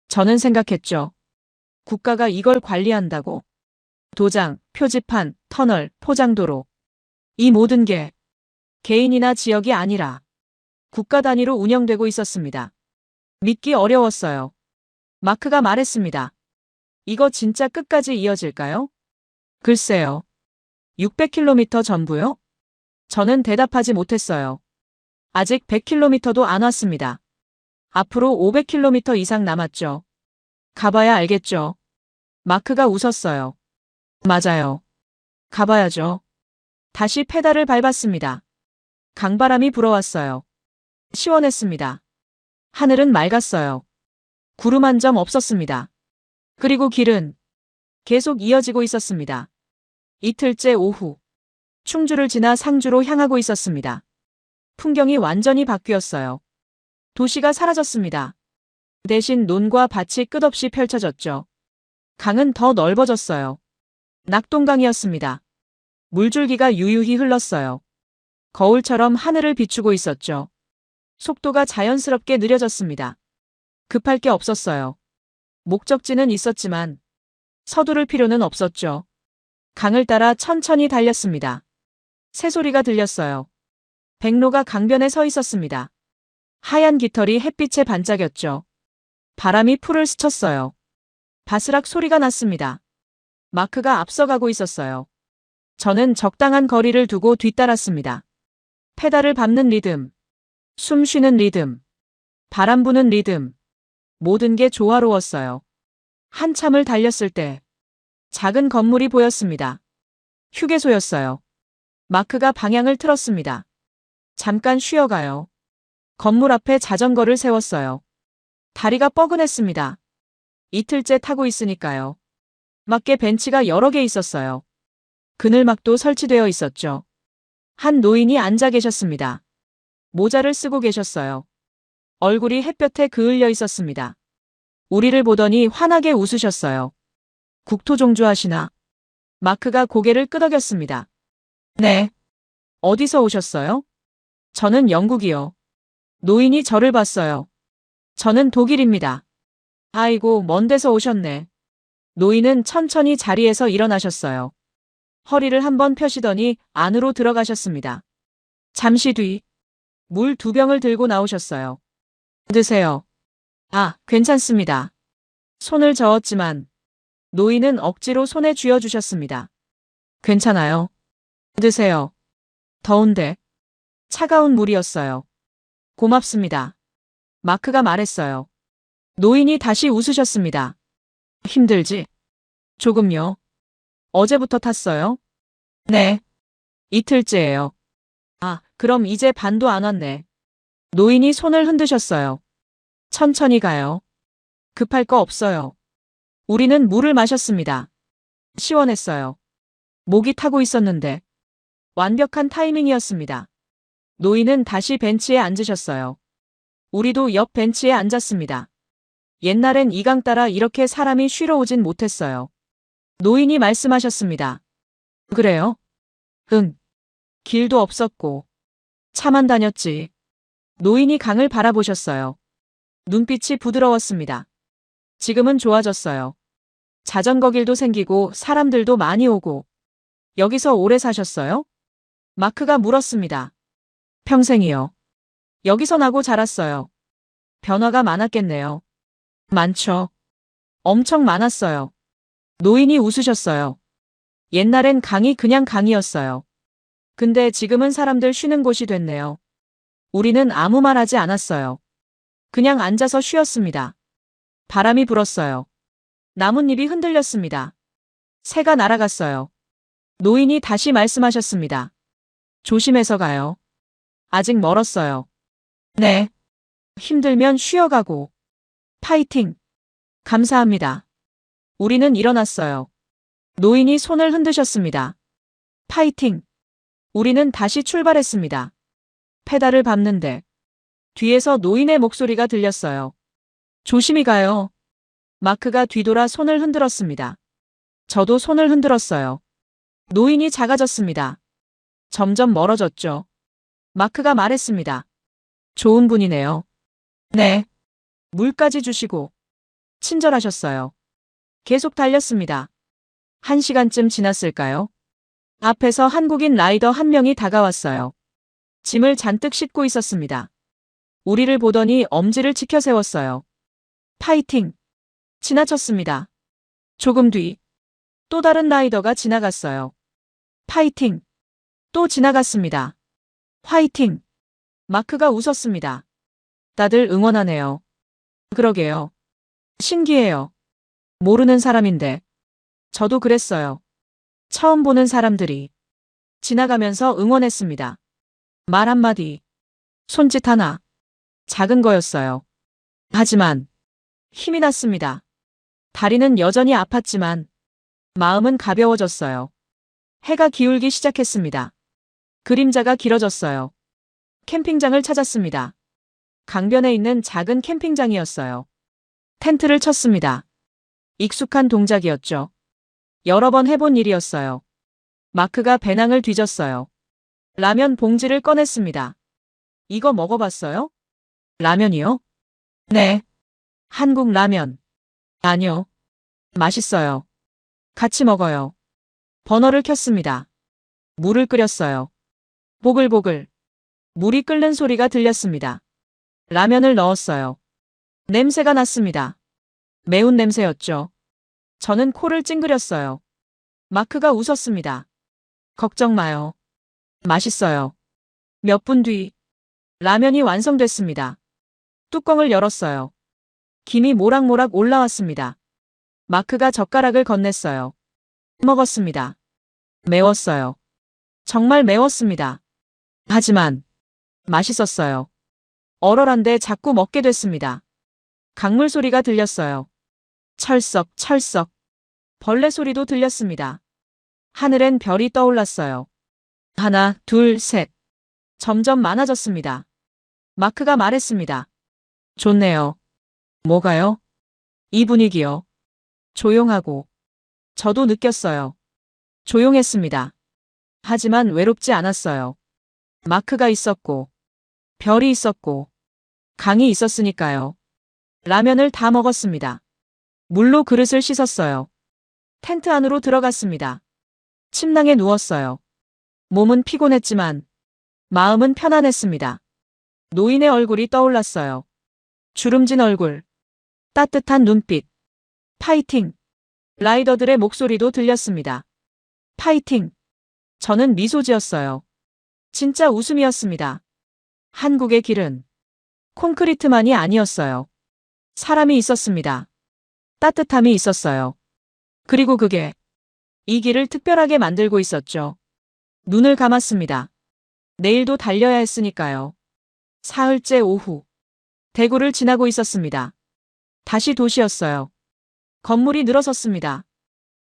저는 생각했죠. 국가가 이걸 관리한다고. 도장, 표지판, 터널, 포장도로. 이 모든 게 개인이나 지역이 아니라 국가 단위로 운영되고 있었습니다. 믿기 어려웠어요. 마크가 말했습니다. 이거 진짜 끝까지 이어질까요? 글쎄요. 600km 전부요? 저는 대답하지 못했어요. 아직 100km도 안 왔습니다. 앞으로 500km 이상 남았죠. 가봐야 알겠죠. 마크가 웃었어요. 맞아요. 가봐야죠. 다시 페달을 밟았습니다. 강바람이 불어왔어요. 시원했습니다. 하늘은 맑았어요. 구름 한 점 없었습니다. 그리고 길은 계속 이어지고 있었습니다. 이틀째 오후. 충주를 지나 상주로 향하고 있었습니다. 풍경이 완전히 바뀌었어요. 도시가 사라졌습니다. 대신 논과 밭이 끝없이 펼쳐졌죠. 강은 더 넓어졌어요. 낙동강이었습니다. 물줄기가 유유히 흘렀어요. 거울처럼 하늘을 비추고 있었죠. 속도가 자연스럽게 느려졌습니다. 급할 게 없었어요. 목적지는 있었지만 서두를 필요는 없었죠. 강을 따라 천천히 달렸습니다. 새소리가 들렸어요. 백로가 강변에 서 있었습니다. 하얀 깃털이 햇빛에 반짝였죠. 바람이 풀을 스쳤어요. 바스락 소리가 났습니다. 마크가 앞서가고 있었어요. 저는 적당한 거리를 두고 뒤따랐습니다. 페달을 밟는 리듬, 숨 쉬는 리듬, 바람 부는 리듬, 모든 게 조화로웠어요. 한참을 달렸을 때 작은 건물이 보였습니다. 휴게소였어요. 마크가 방향을 틀었습니다. 잠깐 쉬어가요. 건물 앞에 자전거를 세웠어요. 다리가 뻐근했습니다. 이틀째 타고 있으니까요. 맞게 벤치가 여러 개 있었어요. 그늘막도 설치되어 있었죠. 한 노인이 앉아 계셨습니다. 모자를 쓰고 계셨어요. 얼굴이 햇볕에 그을려 있었습니다. 우리를 보더니 환하게 웃으셨어요. 국토종주 하시나? 마크가 고개를 끄덕였습니다. 네. 어디서 오셨어요? 저는 영국이요. 노인이 저를 봤어요. 저는 독일입니다. 아이고, 먼 데서 오셨네. 노인은 천천히 자리에서 일어나셨어요. 허리를 한번 펴시더니 안으로 들어가셨습니다. 잠시 뒤, 물 2병을 들고 나오셨어요. 드세요. 아, 괜찮습니다. 손을 저었지만 노인은 억지로 손에 쥐어주셨습니다. 괜찮아요. 드세요. 더운데. 차가운 물이었어요. 고맙습니다. 마크가 말했어요. 노인이 다시 웃으셨습니다. 힘들지? 조금요. 어제부터 탔어요? 네. 이틀째예요. 아, 그럼 이제 반도 안 왔네. 노인이 손을 흔드셨어요. 천천히 가요. 급할 거 없어요. 우리는 물을 마셨습니다. 시원했어요. 목이 타고 있었는데 완벽한 타이밍이었습니다. 노인은 다시 벤치에 앉으셨어요. 우리도 옆 벤치에 앉았습니다. 옛날엔 이 강 따라 이렇게 사람이 쉬러 오진 못했어요. 노인이 말씀하셨습니다. 그래요? 응. 길도 없었고 차만 다녔지. 노인이 강을 바라보셨어요. 눈빛이 부드러웠습니다. 지금은 좋아졌어요. 자전거 길도 생기고 사람들도 많이 오고. 여기서 오래 사셨어요? 마크가 물었습니다. 평생이요. 여기서 나고 자랐어요. 변화가 많았겠네요. 많죠. 엄청 많았어요. 노인이 웃으셨어요. 옛날엔 강이 그냥 강이었어요. 근데 지금은 사람들 쉬는 곳이 됐네요. 우리는 아무 말 하지 않았어요. 그냥 앉아서 쉬었습니다. 바람이 불었어요. 나뭇잎이 흔들렸습니다. 새가 날아갔어요. 노인이 다시 말씀하셨습니다. 조심해서 가요. 아직 멀었어요. 네. 힘들면 쉬어가고. 파이팅. 감사합니다. 우리는 일어났어요. 노인이 손을 흔드셨습니다. 파이팅. 우리는 다시 출발했습니다. 페달을 밟는데 뒤에서 노인의 목소리가 들렸어요. 조심히 가요. 마크가 뒤돌아 손을 흔들었습니다. 저도 손을 흔들었어요. 노인이 작아졌습니다. 점점 멀어졌죠. 마크가 말했습니다. 좋은 분이네요. 네. 물까지 주시고 친절하셨어요. 계속 달렸습니다. 1시간쯤 지났을까요? 앞에서 한국인 라이더 한 명이 다가왔어요. 짐을 잔뜩 싣고 있었습니다. 우리를 보더니 엄지를 치켜 세웠어요. 파이팅! 지나쳤습니다. 조금 뒤, 또 다른 라이더가 지나갔어요. 파이팅! 또 지나갔습니다. 화이팅! 마크가 웃었습니다. 다들 응원하네요. 그러게요. 신기해요. 모르는 사람인데. 저도 그랬어요. 처음 보는 사람들이 지나가면서 응원했습니다. 말 한마디, 손짓 하나, 작은 거였어요. 하지만 힘이 났습니다. 다리는 여전히 아팠지만 마음은 가벼워졌어요. 해가 기울기 시작했습니다. 그림자가 길어졌어요. 캠핑장을 찾았습니다. 강변에 있는 작은 캠핑장이었어요. 텐트를 쳤습니다. 익숙한 동작이었죠. 여러 번 해본 일이었어요. 마크가 배낭을 뒤졌어요. 라면 봉지를 꺼냈습니다. 이거 먹어봤어요? 라면이요? 네. 한국 라면. 아니요. 맛있어요. 같이 먹어요. 버너를 켰습니다. 물을 끓였어요. 보글보글. 물이 끓는 소리가 들렸습니다. 라면을 넣었어요. 냄새가 났습니다. 매운 냄새였죠. 저는 코를 찡그렸어요. 마크가 웃었습니다. 걱정 마요. 맛있어요. 몇 분 뒤, 라면이 완성됐습니다. 뚜껑을 열었어요. 김이 모락모락 올라왔습니다. 마크가 젓가락을 건넸어요. 먹었습니다. 매웠어요. 정말 매웠습니다. 하지만 맛있었어요. 얼얼한데 자꾸 먹게 됐습니다. 강물 소리가 들렸어요. 철썩, 철썩. 벌레 소리도 들렸습니다. 하늘엔 별이 떠올랐어요. 하나, 둘, 셋. 점점 많아졌습니다. 마크가 말했습니다. 좋네요. 뭐가요? 이 분위기요. 조용하고. 저도 느꼈어요. 조용했습니다. 하지만 외롭지 않았어요. 마크가 있었고, 별이 있었고, 강이 있었으니까요. 라면을 다 먹었습니다. 물로 그릇을 씻었어요. 텐트 안으로 들어갔습니다. 침낭에 누웠어요. 몸은 피곤했지만 마음은 편안했습니다. 노인의 얼굴이 떠올랐어요. 주름진 얼굴, 따뜻한 눈빛, 파이팅! 라이더들의 목소리도 들렸습니다. 파이팅! 저는 미소 지었어요. 진짜 웃음이었습니다. 한국의 길은 콘크리트만이 아니었어요. 사람이 있었습니다. 따뜻함이 있었어요. 그리고 그게 이 길을 특별하게 만들고 있었죠. 눈을 감았습니다. 내일도 달려야 했으니까요. 사흘째 오후. 대구를 지나고 있었습니다. 다시 도시였어요. 건물이 늘어섰습니다.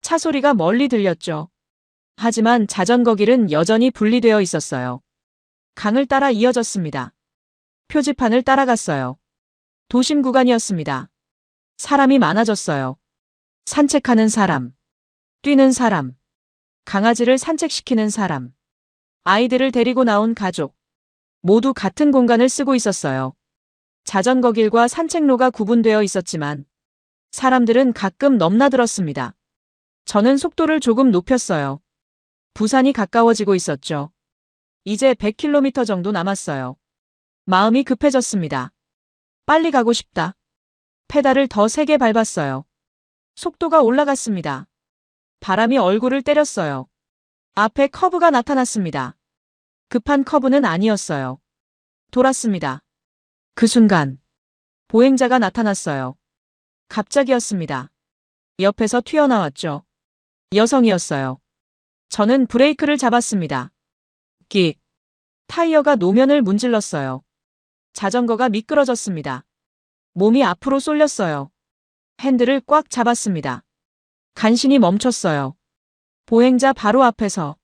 차 소리가 멀리 들렸죠. 하지만 자전거 길은 여전히 분리되어 있었어요. 강을 따라 이어졌습니다. 표지판을 따라갔어요. 도심 구간이었습니다. 사람이 많아졌어요. 산책하는 사람, 뛰는 사람, 강아지를 산책시키는 사람, 아이들을 데리고 나온 가족, 모두 같은 공간을 쓰고 있었어요. 자전거 길과 산책로가 구분되어 있었지만 사람들은 가끔 넘나들었습니다. 저는 속도를 조금 높였어요. 부산이 가까워지고 있었죠. 이제 100km 정도 남았어요. 마음이 급해졌습니다. 빨리 가고 싶다. 페달을 더 세게 밟았어요. 속도가 올라갔습니다. 바람이 얼굴을 때렸어요. 앞에 커브가 나타났습니다. 급한 커브는 아니었어요. 돌았습니다. 그 순간 보행자가 나타났어요. 갑자기였습니다. 옆에서 튀어나왔죠. 여성이었어요. 저는 브레이크를 잡았습니다. 끽. 타이어가 노면을 문질렀어요. 자전거가 미끄러졌습니다. 몸이 앞으로 쏠렸어요. 핸들을 꽉 잡았습니다. 간신히 멈췄어요. 보행자 바로 앞에서.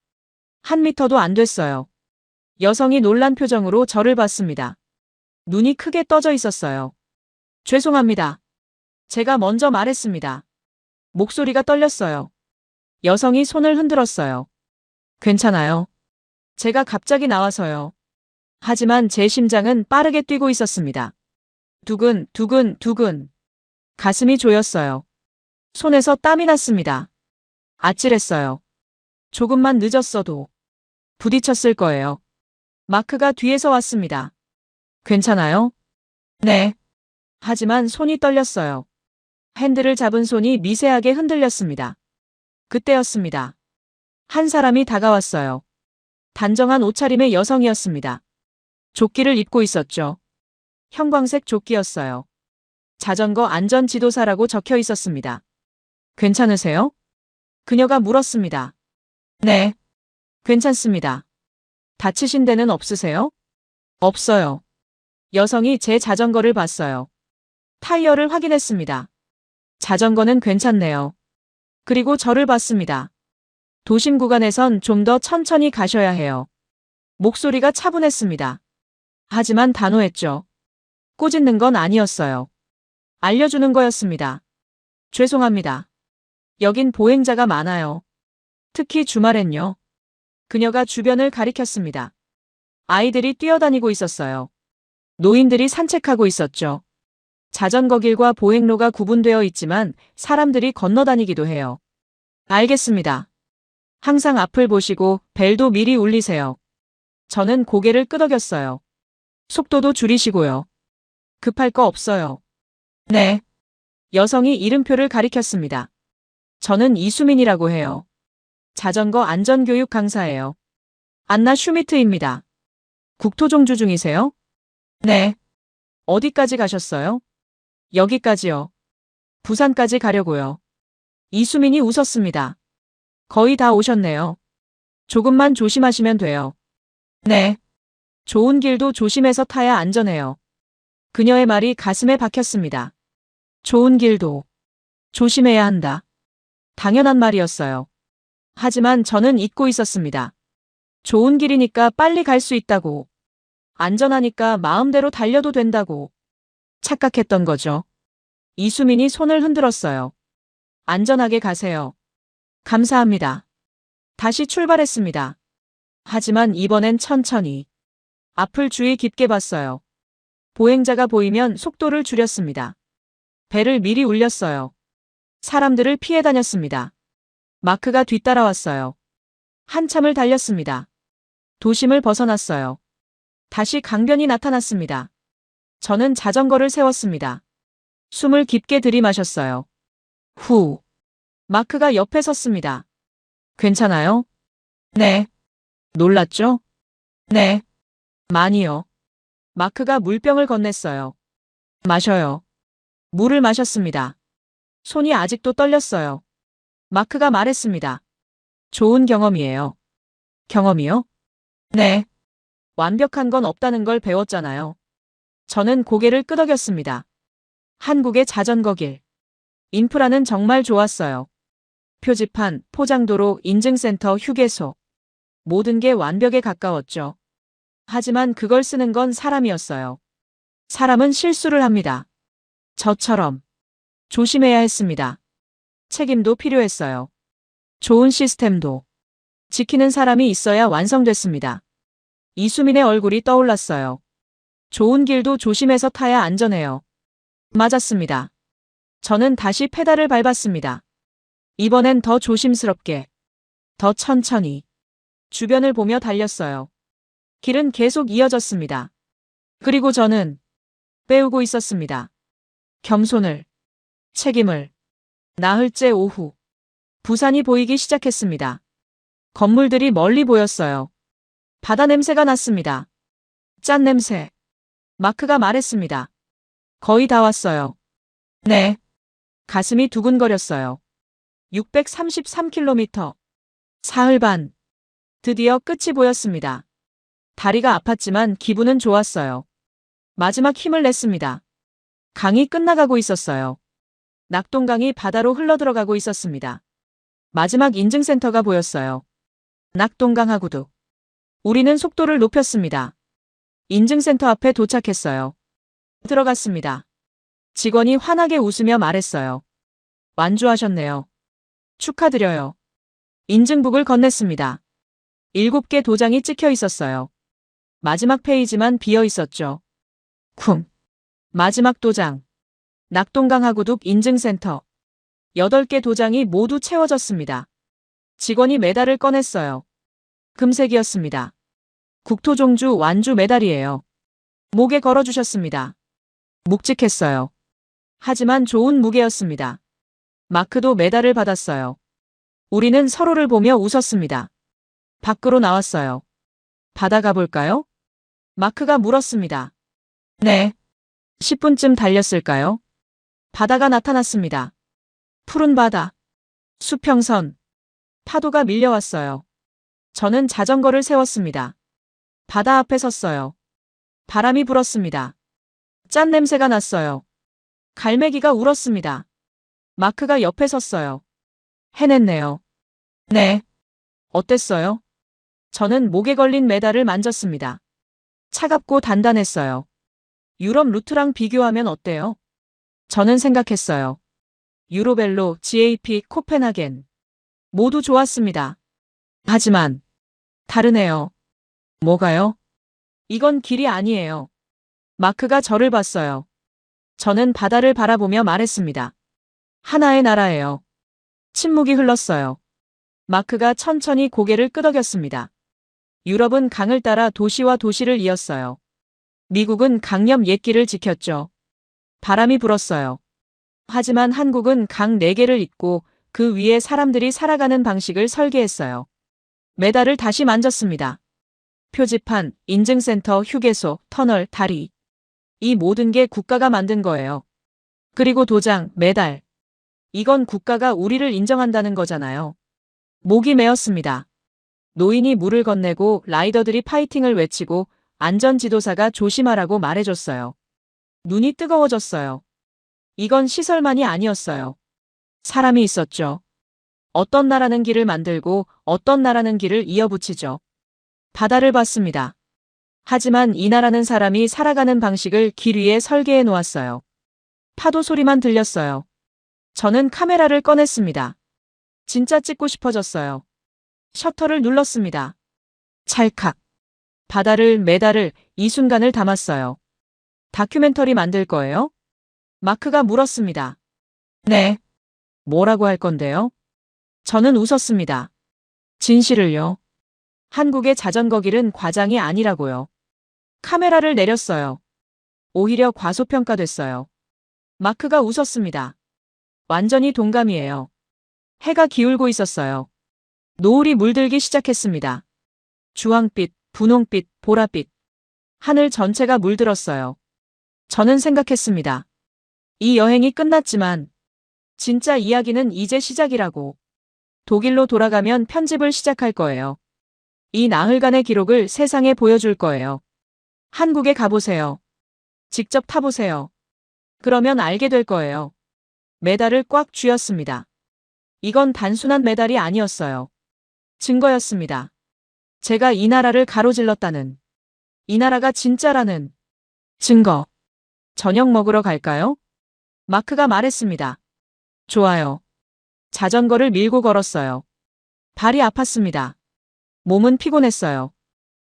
한 미터도 안 됐어요. 여성이 놀란 표정으로 저를 봤습니다. 눈이 크게 떠져 있었어요. 죄송합니다. 제가 먼저 말했습니다. 목소리가 떨렸어요. 여성이 손을 흔들었어요. 괜찮아요. 제가 갑자기 나와서요. 하지만 제 심장은 빠르게 뛰고 있었습니다. 두근, 두근, 두근. 가슴이 조였어요. 손에서 땀이 났습니다. 아찔했어요. 조금만 늦었어도 부딪혔을 거예요. 마크가 뒤에서 왔습니다. 괜찮아요? 네. 하지만 손이 떨렸어요. 핸들을 잡은 손이 미세하게 흔들렸습니다. 그때였습니다. 한 사람이 다가왔어요. 단정한 옷차림의 여성이었습니다. 조끼를 입고 있었죠. 형광색 조끼였어요. 자전거 안전 지도사라고 적혀 있었습니다. 괜찮으세요? 그녀가 물었습니다. 네. 괜찮습니다. 다치신 데는 없으세요? 없어요. 여성이 제 자전거를 봤어요. 타이어를 확인했습니다. 자전거는 괜찮네요. 그리고 저를 봤습니다. 도심 구간에선 좀 더 천천히 가셔야 해요. 목소리가 차분했습니다. 하지만 단호했죠. 꼬짓는 건 아니었어요. 알려주는 거였습니다. 죄송합니다. 여긴 보행자가 많아요. 특히 주말엔요. 그녀가 주변을 가리켰습니다. 아이들이 뛰어다니고 있었어요. 노인들이 산책하고 있었죠. 자전거 길과 보행로가 구분되어 있지만 사람들이 건너다니기도 해요. 알겠습니다. 항상 앞을 보시고 벨도 미리 울리세요. 저는 고개를 끄덕였어요. 속도도 줄이시고요. 급할 거 없어요. 네. 여성이 이름표를 가리켰습니다. 저는 이수민이라고 해요. 자전거 안전교육 강사예요. 안나 슈미트입니다. 국토종주 중이세요? 네. 어디까지 가셨어요? 여기까지요. 부산까지 가려고요. 이수민이 웃었습니다. 거의 다 오셨네요. 조금만 조심하시면 돼요. 네. 좋은 길도 조심해서 타야 안전해요. 그녀의 말이 가슴에 박혔습니다. 좋은 길도 조심해야 한다. 당연한 말이었어요. 하지만 저는 잊고 있었습니다. 좋은 길이니까 빨리 갈 수 있다고. 안전하니까 마음대로 달려도 된다고. 착각했던 거죠. 이수민이 손을 흔들었어요. 안전하게 가세요. 감사합니다. 다시 출발했습니다. 하지만 이번엔 천천히. 앞을 주의 깊게 봤어요. 보행자가 보이면 속도를 줄였습니다. 배를 미리 울렸어요. 사람들을 피해 다녔습니다. 마크가 뒤따라왔어요. 한참을 달렸습니다. 도심을 벗어났어요. 다시 강변이 나타났습니다. 저는 자전거를 세웠습니다. 숨을 깊게 들이마셨어요. 후. 마크가 옆에 섰습니다. 괜찮아요? 네. 놀랐죠? 네. 많이요. 마크가 물병을 건넸어요. 마셔요. 물을 마셨습니다. 손이 아직도 떨렸어요. 마크가 말했습니다. 좋은 경험이에요. 경험이요? 네. 완벽한 건 없다는 걸 배웠잖아요. 저는 고개를 끄덕였습니다. 한국의 자전거길. 인프라는 정말 좋았어요. 표지판, 포장도로, 인증센터, 휴게소. 모든 게 완벽에 가까웠죠. 하지만 그걸 쓰는 건 사람이었어요. 사람은 실수를 합니다. 저처럼. 조심해야 했습니다. 책임도 필요했어요. 좋은 시스템도. 지키는 사람이 있어야 완성됐습니다. 이수민의 얼굴이 떠올랐어요. 좋은 길도 조심해서 타야 안전해요. 맞았습니다. 저는 다시 페달을 밟았습니다. 이번엔 더 조심스럽게. 더 천천히. 주변을 보며 달렸어요. 길은 계속 이어졌습니다. 그리고 저는 배우고 있었습니다. 겸손을. 책임을. 나흘째 오후. 부산이 보이기 시작했습니다. 건물들이 멀리 보였어요. 바다 냄새가 났습니다. 짠 냄새. 마크가 말했습니다. 거의 다 왔어요. 네. 가슴이 두근거렸어요. 633km. 사흘 반. 드디어 끝이 보였습니다. 다리가 아팠지만 기분은 좋았어요. 마지막 힘을 냈습니다. 강이 끝나가고 있었어요. 낙동강이 바다로 흘러들어가고 있었습니다. 마지막 인증센터가 보였어요. 낙동강 하구둑. 우리는 속도를 높였습니다. 인증센터 앞에 도착했어요. 들어갔습니다. 직원이 환하게 웃으며 말했어요. 완주하셨네요. 축하드려요. 인증북을 건넸습니다. 7개 도장이 찍혀 있었어요. 마지막 페이지만 비어 있었죠. 쿵. 마지막 도장. 낙동강 하구둑 인증센터. 8개 도장이 모두 채워졌습니다. 직원이 메달을 꺼냈어요. 금색이었습니다. 국토종주 완주 메달이에요. 목에 걸어주셨습니다. 묵직했어요. 하지만 좋은 무게였습니다. 마크도 메달을 받았어요. 우리는 서로를 보며 웃었습니다. 밖으로 나왔어요. 바다 가볼까요? 마크가 물었습니다. 네. 10분쯤 달렸을까요? 바다가 나타났습니다. 푸른 바다. 수평선. 파도가 밀려왔어요. 저는 자전거를 세웠습니다. 바다 앞에 섰어요. 바람이 불었습니다. 짠 냄새가 났어요. 갈매기가 울었습니다. 마크가 옆에 섰어요. 해냈네요. 네. 어땠어요? 저는 목에 걸린 메달을 만졌습니다. 차갑고 단단했어요. 유럽 루트랑 비교하면 어때요? 저는 생각했어요. 유로벨로, GAP, 코펜하겐. 모두 좋았습니다. 하지만 다르네요. 뭐가요? 이건 길이 아니에요. 마크가 저를 봤어요. 저는 바다를 바라보며 말했습니다. 하나의 나라예요. 침묵이 흘렀어요. 마크가 천천히 고개를 끄덕였습니다. 유럽은 강을 따라 도시와 도시를 이었어요. 미국은 강염 옛길을 지켰죠. 바람이 불었어요. 하지만 한국은 강 4개를 잇고 그 위에 사람들이 살아가는 방식을 설계했어요. 메달을 다시 만졌습니다. 표지판, 인증센터, 휴게소, 터널, 다리. 이 모든 게 국가가 만든 거예요. 그리고 도장, 메달. 이건 국가가 우리를 인정한다는 거잖아요. 목이 메었습니다. 노인이 물을 건네고 라이더들이 파이팅을 외치고 안전지도사가 조심하라고 말해줬어요. 눈이 뜨거워졌어요. 이건 시설만이 아니었어요. 사람이 있었죠. 어떤 나라는 길을 만들고 어떤 나라는 길을 이어붙이죠. 바다를 봤습니다. 하지만 이 나라는 사람이 살아가는 방식을 길 위에 설계해 놓았어요. 파도 소리만 들렸어요. 저는 카메라를 꺼냈습니다. 진짜 찍고 싶어졌어요. 셔터를 눌렀습니다. 찰칵. 바다를 메달을 이 순간을 담았어요. 다큐멘터리 만들 거예요? 마크가 물었습니다. 네. 뭐라고 할 건데요? 저는 웃었습니다. 진실을요. 한국의 자전거 길은 과장이 아니라고요. 카메라를 내렸어요. 오히려 과소평가됐어요. 마크가 웃었습니다. 완전히 동감이에요. 해가 기울고 있었어요. 노을이 물들기 시작했습니다. 주황빛, 분홍빛, 보라빛. 하늘 전체가 물들었어요. 저는 생각했습니다. 이 여행이 끝났지만 진짜 이야기는 이제 시작이라고. 독일로 돌아가면 편집을 시작할 거예요. 이 나흘간의 기록을 세상에 보여줄 거예요. 한국에 가보세요. 직접 타보세요. 그러면 알게 될 거예요. 메달을 꽉 쥐었습니다. 이건 단순한 메달이 아니었어요. 증거였습니다. 제가 이 나라를 가로질렀다는, 이 나라가 진짜라는 증거. 저녁 먹으러 갈까요? 마크가 말했습니다. 좋아요. 자전거를 밀고 걸었어요. 발이 아팠습니다. 몸은 피곤했어요.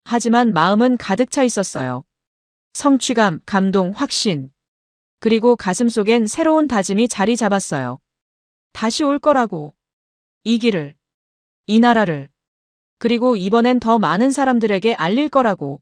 하지만 마음은 가득 차 있었어요. 성취감, 감동, 확신. 그리고 가슴속엔 새로운 다짐이 자리 잡았어요. 다시 올 거라고. 이 길을, 이 나라를. 그리고 이번엔 더 많은 사람들에게 알릴 거라고.